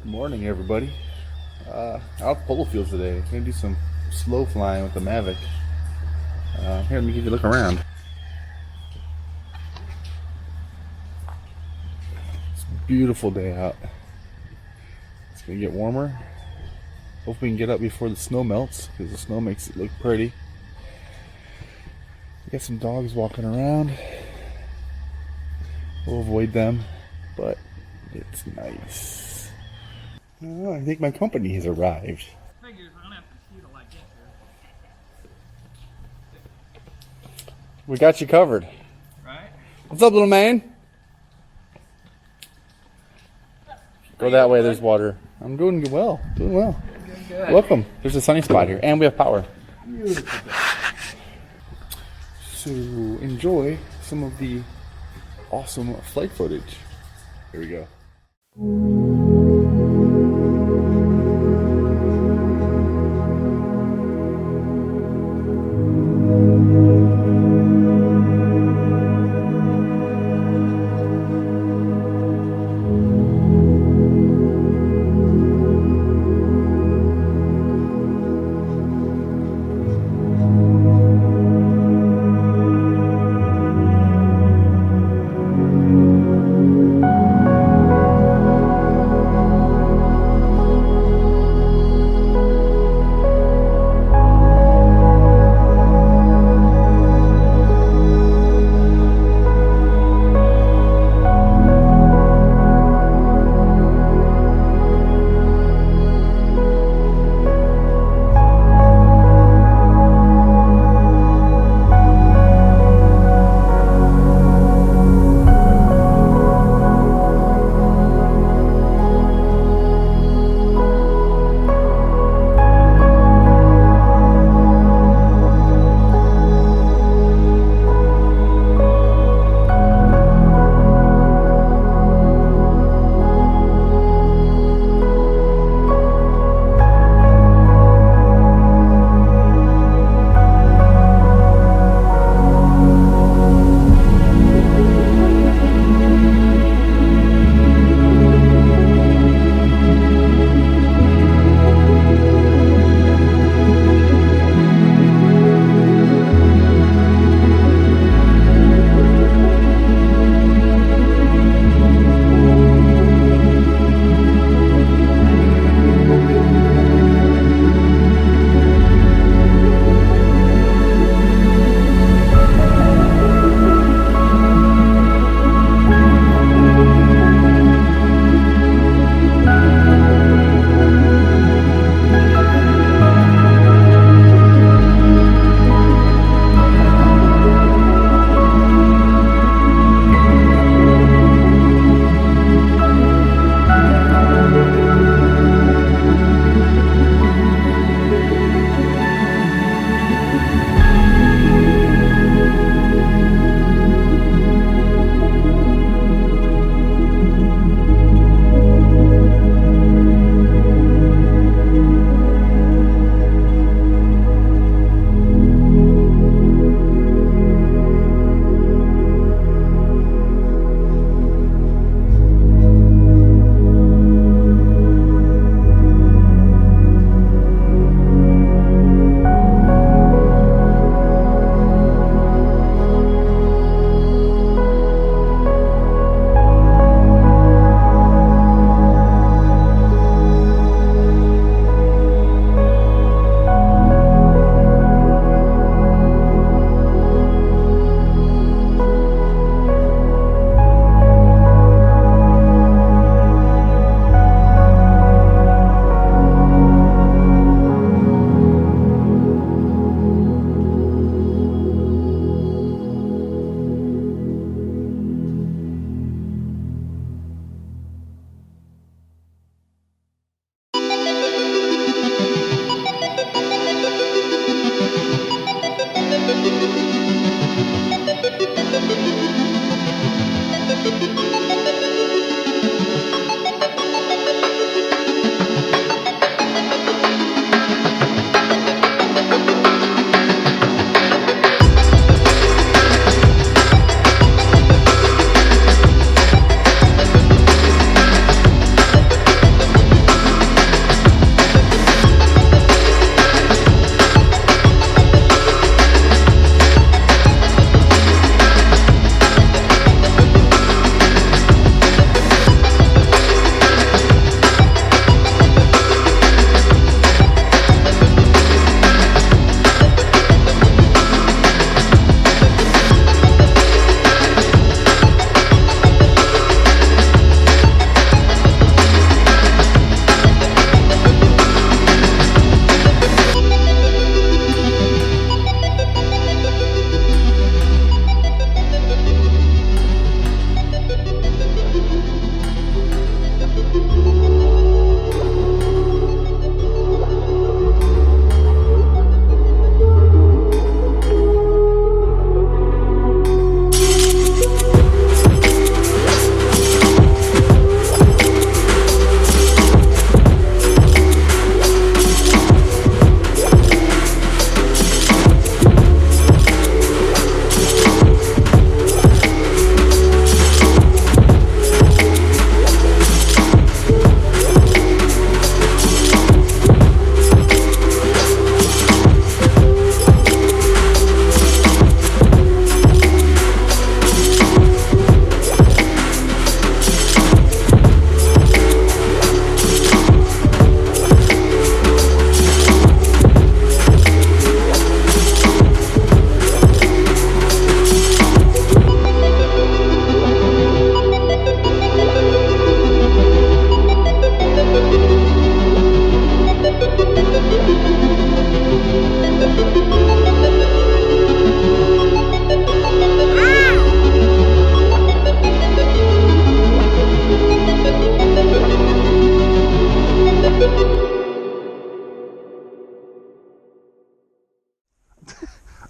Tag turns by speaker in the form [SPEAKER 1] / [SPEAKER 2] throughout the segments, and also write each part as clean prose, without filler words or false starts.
[SPEAKER 1] Morning, everybody. Out at Polo fields today. Gonna do some slow flying with the Mavic. Here, let me give you a look around. It's a beautiful day out. It's gonna get warmer. Hope we can get up before the snow melts, because the snow makes it look pretty. Got some dogs walking around. We'll avoid them, but it's nice. Oh, I think my company has arrived. We got you covered.
[SPEAKER 2] Right?
[SPEAKER 1] What's up, little man? Go that way, there's water. I'm doing well. Doing well.
[SPEAKER 2] Good.
[SPEAKER 1] Welcome. There's a sunny spot here, and we have power.
[SPEAKER 2] Beautiful.
[SPEAKER 1] So enjoy some of the awesome flight footage. Here we go.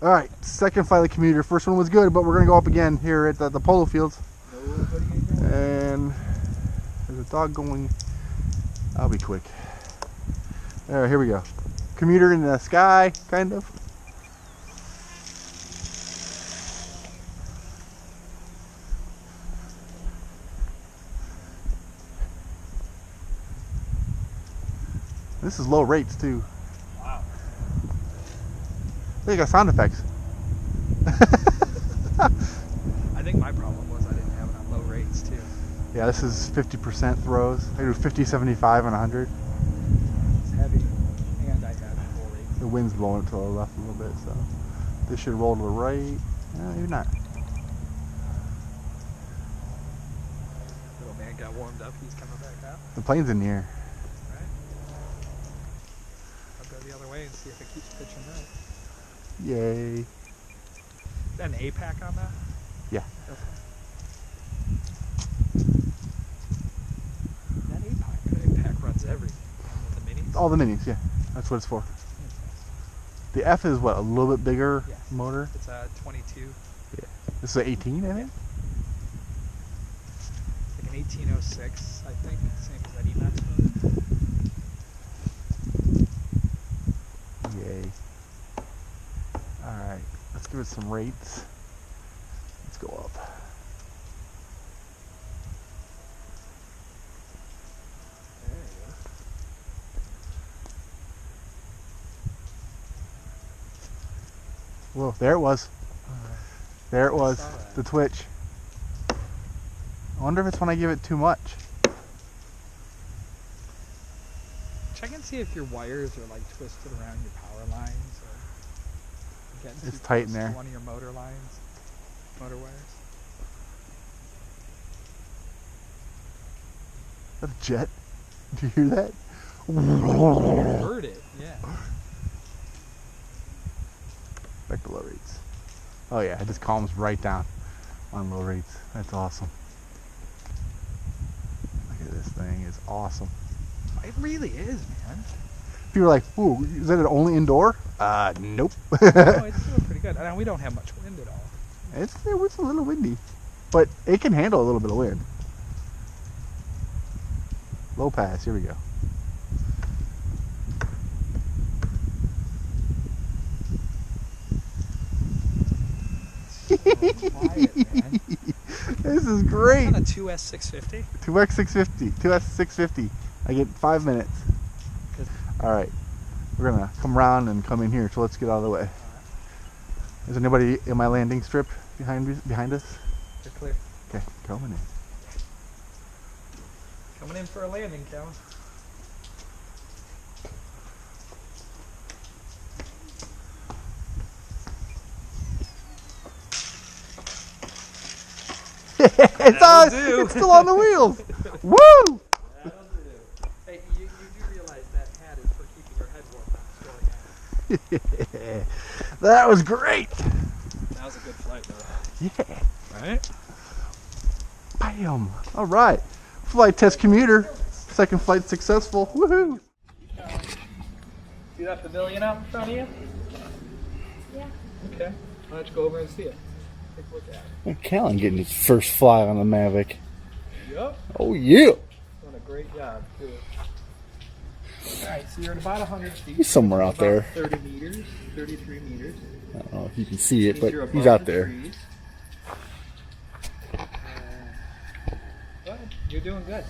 [SPEAKER 1] All right, second flight of the commuter. First one was good, but we're gonna go up again here at the Polo fields.
[SPEAKER 2] Nobody ain't going.
[SPEAKER 1] And there's a dog going. I'll be quick. All right, here we go. Commuter in the sky, kind of. This is low rates too.
[SPEAKER 2] Wow.
[SPEAKER 1] They got sound effects.
[SPEAKER 2] I think my problem was I didn't have it on low rates too.
[SPEAKER 1] Yeah, this is 50% throws. I do 50, 75, and 100.
[SPEAKER 2] It's heavy, and I had full rates.
[SPEAKER 1] The wind's blowing it to the left a little bit, so this should roll to the right. Maybe not.
[SPEAKER 2] Little man got warmed up. He's coming back out.
[SPEAKER 1] The plane's in the air.
[SPEAKER 2] I'll go the other way and see if it keeps pitching right.
[SPEAKER 1] Yay.
[SPEAKER 2] Is that an APAC on that?
[SPEAKER 1] Yeah.
[SPEAKER 2] Okay. That APAC runs everything. The minis?
[SPEAKER 1] All the minis, yeah. That's what it's for. The F is what, a little bit bigger
[SPEAKER 2] Yes.
[SPEAKER 1] motor?
[SPEAKER 2] It's a 22.
[SPEAKER 1] Yeah. This is an 18, I think?
[SPEAKER 2] Like an 1806, I think. Same as that Emax motor.
[SPEAKER 1] Yay. Alright, let's give it some rates. Let's go up.
[SPEAKER 2] There you go.
[SPEAKER 1] Whoa, there it was. There it was.
[SPEAKER 2] saw that.
[SPEAKER 1] The twitch. I wonder if it's when I give it too much.
[SPEAKER 2] Check and see if your wires are like twisted around your power lines or getting
[SPEAKER 1] It's
[SPEAKER 2] too
[SPEAKER 1] tight in
[SPEAKER 2] close
[SPEAKER 1] there.
[SPEAKER 2] to one of your motor lines, motor wires.
[SPEAKER 1] Is that a jet? Do you hear that?
[SPEAKER 2] I heard it, yeah.
[SPEAKER 1] Back to low rates. Oh yeah, it just calms right down on low rates. That's awesome. Look at this thing, it's awesome.
[SPEAKER 2] It really is, man.
[SPEAKER 1] People are like, ooh, is that only indoor? Nope.
[SPEAKER 2] No, it's doing pretty good. We don't have much wind at all.
[SPEAKER 1] It's a little windy, but it can handle a little bit of wind. Low pass, here we go.
[SPEAKER 2] Quiet, man.
[SPEAKER 1] This is great.
[SPEAKER 2] On a 2S650.
[SPEAKER 1] 2x650, 2s650. I get 5 minutes. All right, we're gonna come around and come in here. So let's get out of the way. Is anybody in my landing strip behind us?
[SPEAKER 2] You're clear.
[SPEAKER 1] Okay, coming in.
[SPEAKER 2] Coming in for a landing, Calvin.
[SPEAKER 1] It's still on the wheels. Woo!
[SPEAKER 2] Hey, you do realize that hat is for keeping your head warm, not storing out.
[SPEAKER 1] That was great.
[SPEAKER 2] That was a good flight, though.
[SPEAKER 1] Yeah.
[SPEAKER 2] Right?
[SPEAKER 1] Bam. All right. Flight test commuter. Second flight successful. Woohoo.
[SPEAKER 2] See that pavilion out in front of you?
[SPEAKER 3] Yeah.
[SPEAKER 2] Okay. Why don't you go over and see it? Take a look at it.
[SPEAKER 1] Callan getting his first fly on the Mavic.
[SPEAKER 2] Yup.
[SPEAKER 1] Oh yeah.
[SPEAKER 2] Doing a great job, too. Alright, so you're at about 100 feet.
[SPEAKER 1] He's somewhere out
[SPEAKER 2] About
[SPEAKER 1] there.
[SPEAKER 2] 30 meters, 33 meters.
[SPEAKER 1] I don't know if you can see it,
[SPEAKER 2] Means
[SPEAKER 1] but
[SPEAKER 2] you're
[SPEAKER 1] he's
[SPEAKER 2] above
[SPEAKER 1] out
[SPEAKER 2] the
[SPEAKER 1] there.
[SPEAKER 2] trees. Well, you're doing good.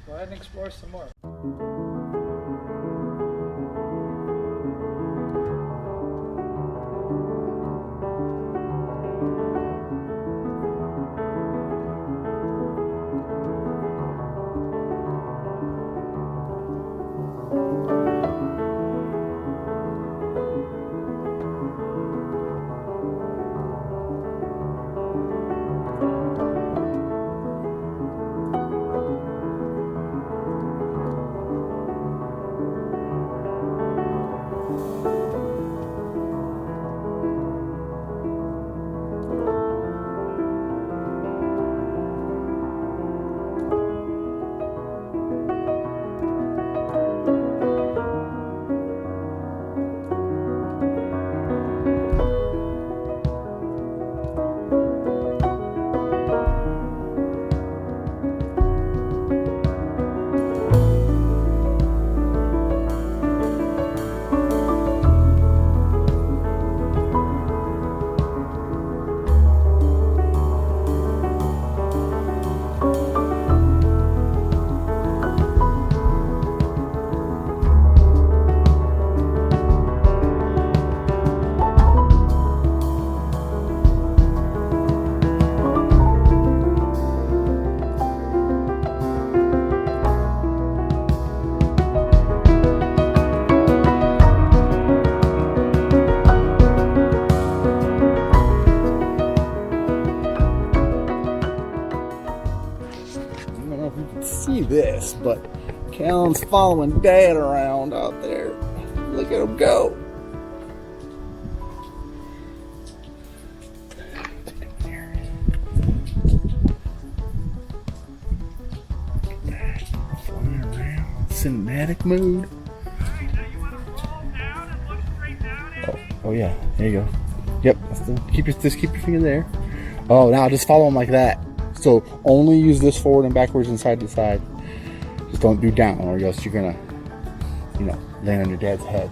[SPEAKER 2] Go ahead and explore some more.
[SPEAKER 1] this, but Callan's following Dad around out there. Look at him go. Flying around, cinematic mood. Oh yeah, there you go. Yep, just keep your finger there. Oh, now just follow him like that. So only use this forward and backwards and side to side. Just don't do down, or else you're gonna, land on your dad's head.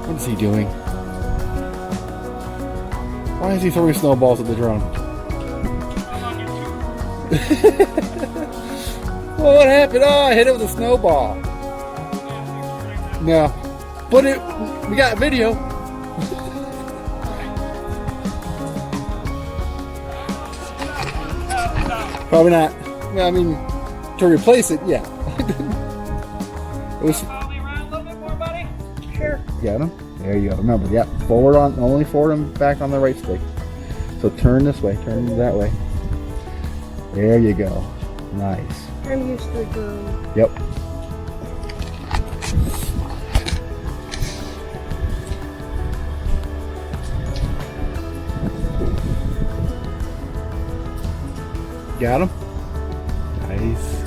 [SPEAKER 1] What is he doing? Why is he throwing snowballs at the drone? Well, what happened? Oh, I hit it with a snowball. No. But we got video. Probably not. Well, I mean, to replace it, yeah. It was. Got him. There you go. Remember, yeah, only forward and back on the right stick. So turn this way, turn that way. There you go. Nice.
[SPEAKER 3] I'm used to the drone.
[SPEAKER 1] Yep. Got him. Nice.